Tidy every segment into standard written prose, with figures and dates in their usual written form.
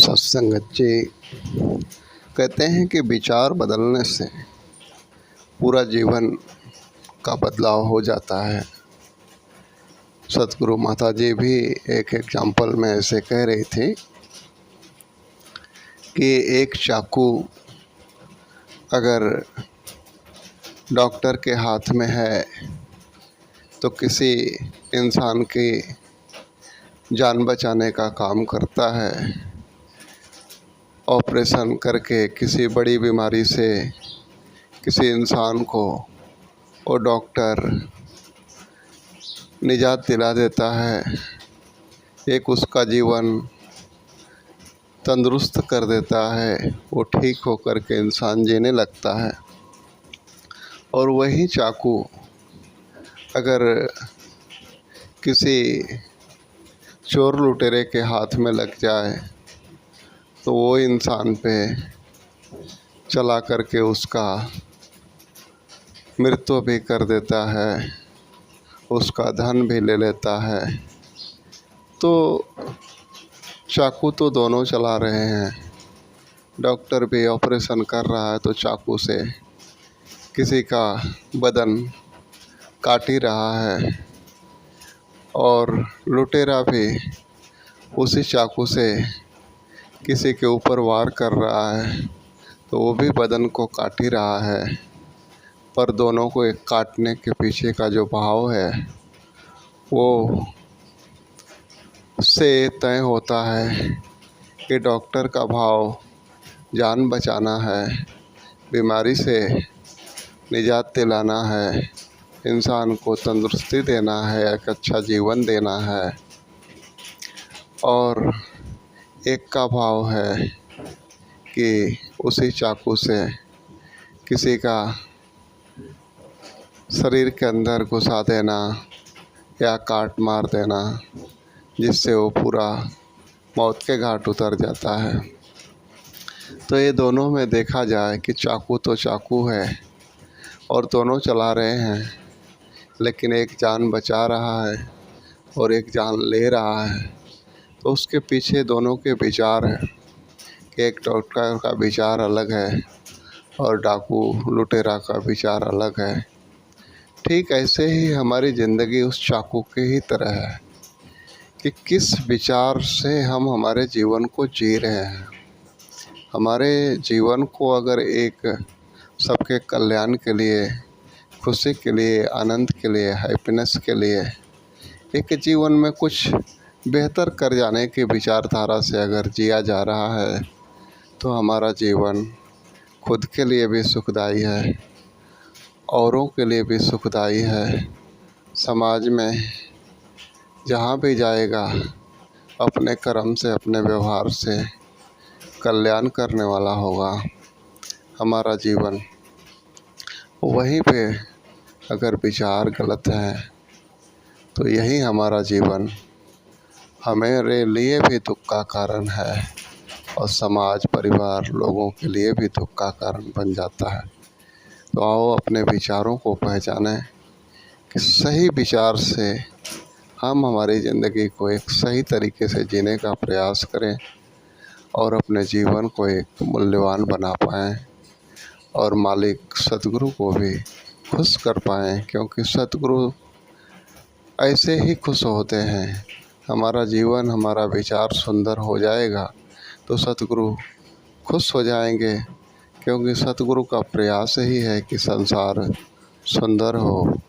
सत्संगत जी कहते हैं कि विचार बदलने से पूरा जीवन का बदलाव हो जाता है। सतगुरु माता जी भी एक एग्जाम्पल में ऐसे कह रही थी कि एक चाकू अगर डॉक्टर के हाथ में है तो किसी इंसान की जान बचाने का काम करता है। ऑपरेशन करके किसी बड़ी बीमारी से किसी इंसान को वो डॉक्टर निजात दिला देता है, एक उसका जीवन तंदुरुस्त कर देता है, वो ठीक होकर के इंसान जीने लगता है। और वही चाकू अगर किसी चोर लुटेरे के हाथ में लग जाए तो वो इंसान पे चला करके उसका मृत्यु भी कर देता है, उसका धन भी ले लेता है। तो चाकू तो दोनों चला रहे हैं। डॉक्टर भी ऑपरेशन कर रहा है तो चाकू से किसी का बदन काट ही रहा है, और लुटेरा भी उसी चाकू से किसी के ऊपर वार कर रहा है तो वो भी बदन को काट ही रहा है। पर दोनों को एक काटने के पीछे का जो भाव है वो से तय होता है कि डॉक्टर का भाव जान बचाना है, बीमारी से निजात दिलाना है, इंसान को तंदुरुस्ती देना है, एक अच्छा जीवन देना है। और एक का भाव है कि उसी चाकू से किसी का शरीर के अंदर घुसा देना या काट मार देना, जिससे वो पूरा मौत के घाट उतर जाता है। तो ये दोनों में देखा जाए कि चाकू तो चाकू है और दोनों चला रहे हैं, लेकिन एक जान बचा रहा है और एक जान ले रहा है। तो उसके पीछे दोनों के विचार हैं कि एक डॉक्टर का विचार अलग है और डाकू लुटेरा का विचार अलग है। ठीक ऐसे ही हमारी ज़िंदगी उस चाकू के ही तरह है कि किस विचार से हम हमारे जीवन को जी रहे हैं। हमारे जीवन को अगर एक सबके कल्याण के लिए, खुशी के लिए, आनंद के लिए, हैप्पीनेस के लिए, एक जीवन में कुछ बेहतर कर जाने की विचारधारा से अगर जिया जा रहा है तो हमारा जीवन खुद के लिए भी सुखदायी है, औरों के लिए भी सुखदायी है। समाज में जहाँ भी जाएगा अपने कर्म से, अपने व्यवहार से कल्याण करने वाला होगा हमारा जीवन। वहीं पे अगर विचार गलत है तो यही हमारा जीवन हमारे लिए भी दुख का कारण है और समाज, परिवार, लोगों के लिए भी दुख का कारण बन जाता है। तो आओ अपने विचारों को पहचानें कि सही विचार से हम हमारी ज़िंदगी को एक सही तरीके से जीने का प्रयास करें और अपने जीवन को एक मूल्यवान बना पाएँ और मालिक सतगुरु को भी खुश कर पाएँ, क्योंकि सतगुरु ऐसे ही खुश होते हैं। हमारा जीवन, हमारा विचार सुंदर हो जाएगा तो सतगुरु खुश हो जाएंगे, क्योंकि सतगुरु का प्रयास ही है कि संसार सुंदर हो,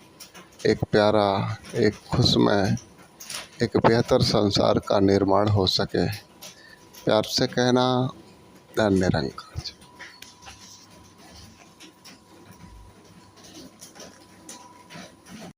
एक प्यारा, एक खुशमय, एक बेहतर संसार का निर्माण हो सके। प्यार से कहना, धन्य निरंकार।